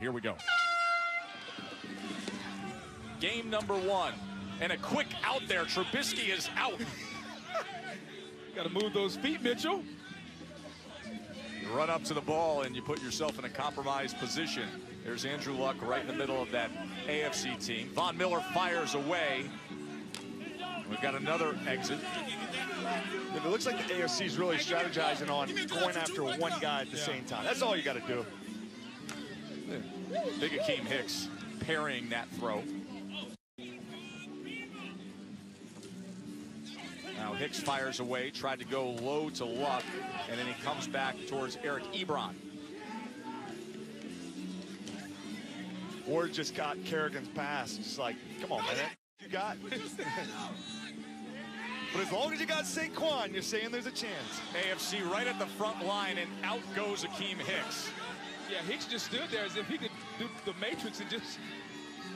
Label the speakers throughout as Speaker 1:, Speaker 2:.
Speaker 1: Here we go. Game number 1. And a quick out there. Trubisky is out.
Speaker 2: Got to move those feet, Mitchell.
Speaker 1: You run up to the ball and you put yourself in a compromised position. There's Andrew Luck right in the middle of that AFC team. Von Miller fires away. We've got another exit.
Speaker 3: It looks like the AFC is really strategizing on going after one guy at the same time. That's all you got to do.
Speaker 1: Big Akeem Hicks parrying that throw. Now Hicks fires away, tried to go low to Luck, and then he comes back towards Eric Ebron.
Speaker 3: Ward just got Kerrigan's pass. Just like, come on, man. You got. But as long as you got Saquon, you're saying there's a chance.
Speaker 1: AFC right at the front line, and out goes Akeem Hicks.
Speaker 2: Yeah, Hicks just stood there as if he could do the Matrix and just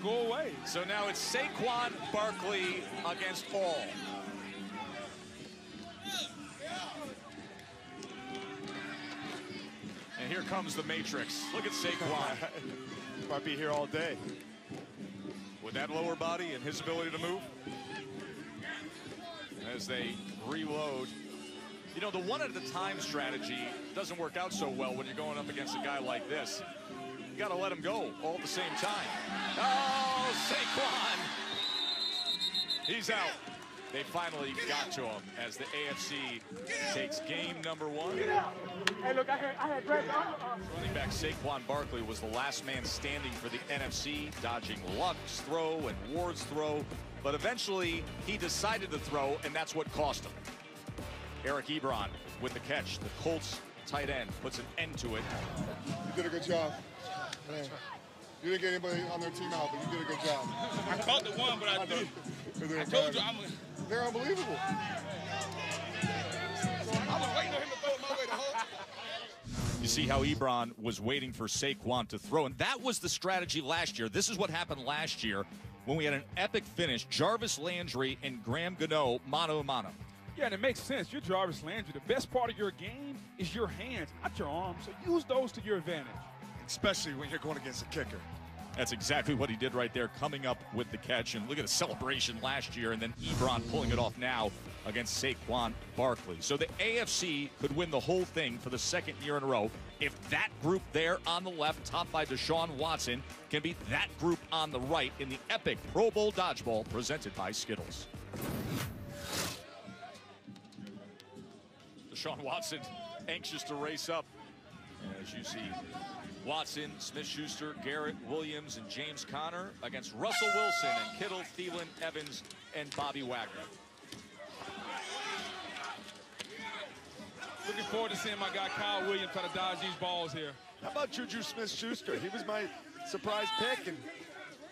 Speaker 2: go away.
Speaker 1: So now it's Saquon Barkley against all. And here comes the Matrix. Look at Saquon.
Speaker 3: Might be here all day.
Speaker 1: With that lower body and his ability to move. As they reload. You know, the one-at-a-time strategy doesn't work out so well when you're going up against a guy like this. You got to let him go all at the same time. Oh, Saquon! He's out. They finally got to him as the AFC takes game number 1.
Speaker 4: Hey, look, I had
Speaker 1: Running back Saquon Barkley was the last man standing for the NFC, dodging Luck's throw and Ward's throw. But eventually, he decided to throw, and that's what cost him. Eric Ebron with the catch. The Colts tight end puts an end to it.
Speaker 5: You did a good job. Man. You didn't get anybody on their team out, but you did a good job.
Speaker 6: I caught the one, but I did.
Speaker 5: I
Speaker 6: told you,
Speaker 5: they're unbelievable.
Speaker 6: I was waiting on him to throw it my way the whole time.
Speaker 1: You see how Ebron was waiting for Saquon to throw, and that was the strategy last year. This is what happened last year when we had an epic finish. Jarvis Landry and Graham Gano, mano a mano.
Speaker 2: Yeah, and it makes sense. You're Jarvis Landry. The best part of your game is your hands, not your arms. So use those to your advantage.
Speaker 3: Especially when you're going against a kicker.
Speaker 1: That's exactly what he did right there, coming up with the catch. And look at the celebration last year, and then Ebron pulling it off now against Saquon Barkley. So the AFC could win the whole thing for the second year in a row if that group there on the left, topped by Deshaun Watson, can beat that group on the right in the epic Pro Bowl Dodgeball presented by Skittles. Deshaun Watson anxious to race up. As you see, Watson, Smith-Schuster, Garrett, Williams, and James Conner against Russell Wilson and Kittle, Thielen, Evans, and Bobby Wagner.
Speaker 2: Looking forward to seeing my guy Kyle Williams try to dodge these balls here.
Speaker 3: How about Juju Smith-Schuster? He was my surprise pick, and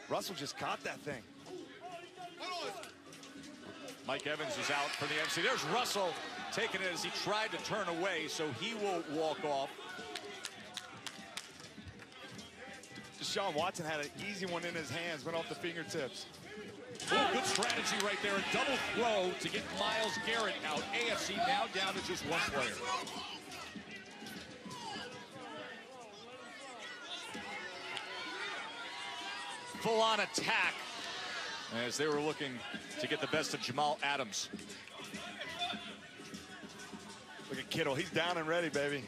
Speaker 3: Russell just caught that thing.
Speaker 1: Mike Evans is out for the NFC. There's Russell taking it as he tried to turn away, so he will walk off.
Speaker 3: Deshaun Watson had an easy one in his hands, went off the fingertips.
Speaker 1: Oh, good strategy right there. A double throw to get Myles Garrett out. AFC now down to just one player. Full-on attack as they were looking to get the best of Jamal Adams.
Speaker 3: Look at Kittle. He's down and ready, baby.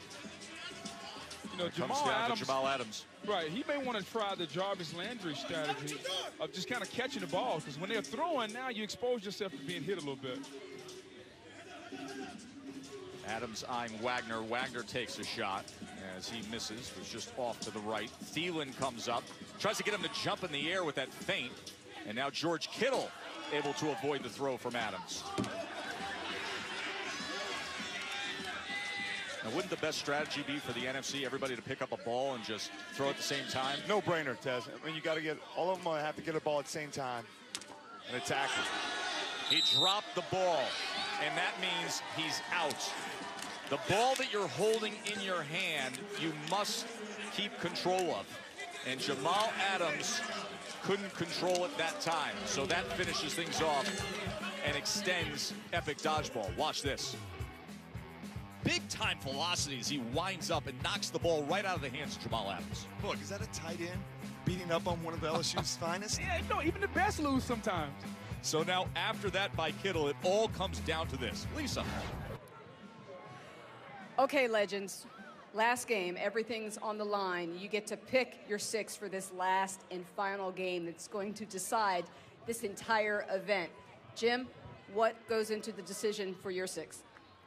Speaker 2: You know,
Speaker 1: Comes down to Jamal Adams.
Speaker 2: Right, he may want to try the Jarvis Landry strategy of just kind of catching the ball, because when they're throwing, now you expose yourself to being hit a little bit.
Speaker 1: Adams eyeing Wagner. Wagner takes a shot as he misses. Was just off to the right. Thielen comes up, tries to get him to jump in the air with that feint. And now George Kittle able to avoid the throw from Adams. Now, wouldn't the best strategy be for the NFC, everybody to pick up a ball and just throw at the same time?
Speaker 3: No brainer, Tez. I mean, you got to get, all of them have to get a ball at the same time and attack it.
Speaker 1: He dropped the ball, and that means he's out. The ball that you're holding in your hand, you must keep control of. And Jamal Adams couldn't control it that time. So that finishes things off and extends epic dodgeball. Watch this. big-time velocity as he winds up and knocks the ball right out of the hands of Jamal Adams.
Speaker 3: Look, is that a tight end beating up on one of LSU's finest?
Speaker 2: Yeah, no, even the best lose sometimes.
Speaker 1: So now after that by Kittle, it all comes down to this. Lisa.
Speaker 7: Okay, legends. Last game, everything's on the line. You get to pick your 6 for this last and final game that's going to decide this entire event. Jim, what goes into the decision for your 6?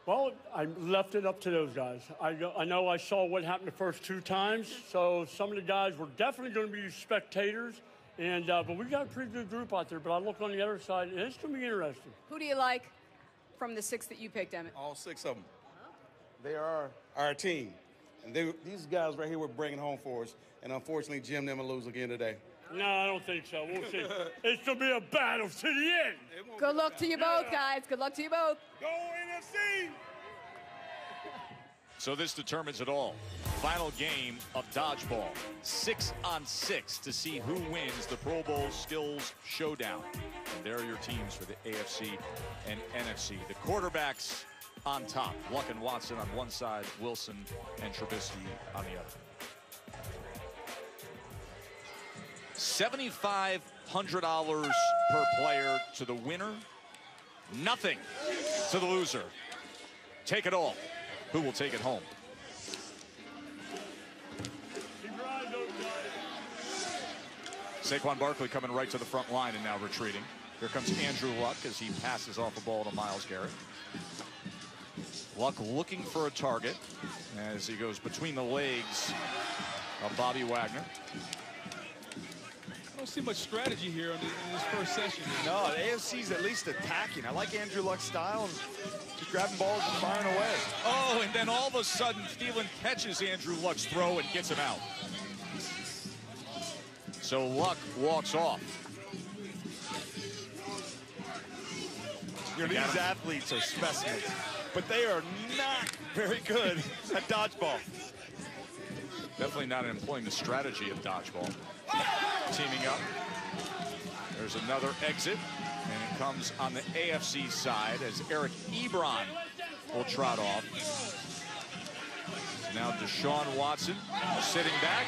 Speaker 8: Well, I left it up to those guys. I know I saw what happened the first 2 times, so some of the guys were definitely going to be spectators, and but we got a pretty good group out there. But I look on the other side, and it's going to be interesting.
Speaker 7: Who do you like from the 6 that you picked, Emmett?
Speaker 6: All 6 of them. They are our team. And these guys right here were bringing home for us. And unfortunately, Jim them will lose again today.
Speaker 8: No, I don't think so. We'll see. It's going to be a battle to the end.
Speaker 7: Good luck to you both, guys. Good luck to you both.
Speaker 6: Go NFC!
Speaker 1: So this determines it all. Final game of Dodgeball. 6-on-6 to see who wins the Pro Bowl Skills Showdown. And there are your teams for the AFC and NFC. The quarterbacks on top. Luck and Watson on one side, Wilson and Trubisky on the other. $7,500 per player to the winner. Nothing to the loser. Take it all. Who will take it home? Saquon Barkley coming right to the front line and now retreating. Here comes Andrew Luck as he passes off the ball to Myles Garrett. Luck looking for a target as he goes between the legs of Bobby Wagner.
Speaker 2: I don't see much strategy here in this first session.
Speaker 3: No, the AFC's at least attacking. I like Andrew Luck's style and just grabbing balls and firing away.
Speaker 1: Oh, and then all of a sudden, Thielen catches Andrew Luck's throw and gets him out. So Luck walks off.
Speaker 3: You know, these athletes are specimens, but they are not very good at dodgeball.
Speaker 1: Definitely not employing the strategy of dodgeball. Teaming up. There's another exit, and it comes on the AFC side as Eric Ebron will trot off. Now Deshaun Watson sitting back,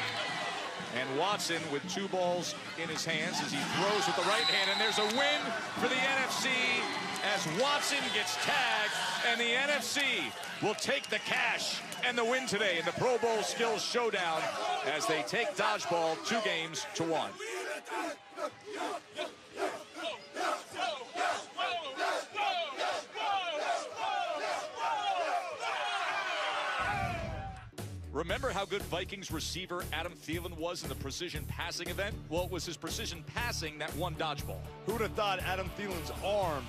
Speaker 1: and Watson with 2 balls in his hands as he throws with the right hand, and there's a win for the NFC as Watson gets tagged, and the NFC will take the cash and the win today in the Pro Bowl Skills Showdown as they take dodgeball 2-1. Remember how good Vikings receiver Adam Thielen was in the precision passing event? Well, it was his precision passing that won dodgeball.
Speaker 3: Who would have thought Adam Thielen's arm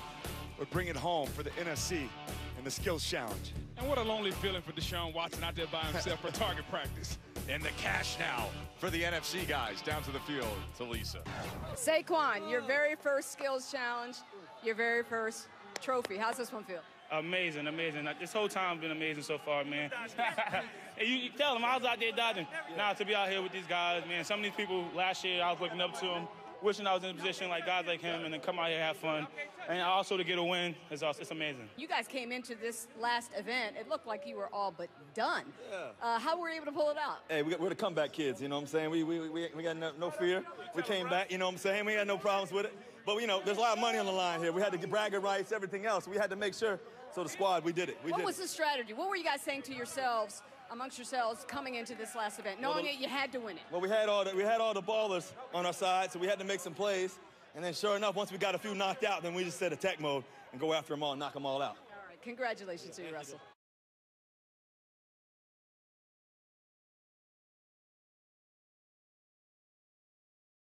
Speaker 3: would bring it home for the NFC in the Skills Challenge?
Speaker 2: And what a lonely feeling for Deshaun Watson out there by himself for target practice.
Speaker 1: And the cash now for the NFC guys down to the field to Lisa.
Speaker 7: Saquon, your very first skills challenge, your very first trophy. How's this one feel?
Speaker 9: Amazing, amazing. This whole time been amazing so far, man. you tell them I was out there dodging. Now to be out here with these guys, man. Some of these people last year I was looking up to them, wishing I was in a position like guys like him, and then come out here and have fun. And also to get a win is also, it's amazing.
Speaker 7: You guys came into this last event. It looked like you were all but done. Yeah. How were you able to pull it out?
Speaker 10: Hey, we're the comeback kids, you know what I'm saying? We got no fear. We came back, you know what I'm saying? We had no problems with it. But, you know, there's a lot of money on the line here. We had to get bragging rights, everything else. We had to make sure. So the squad, we did it.
Speaker 7: What was the strategy? What were you guys saying to yourselves, amongst yourselves, coming into this last event, knowing that you had to win it?
Speaker 10: Well, we had all the ballers on our side, so we had to make some plays. And then sure enough, once we got a few knocked out, then we just said attack mode and go after them all and knock them all out.
Speaker 7: All right. Congratulations to you, Russell.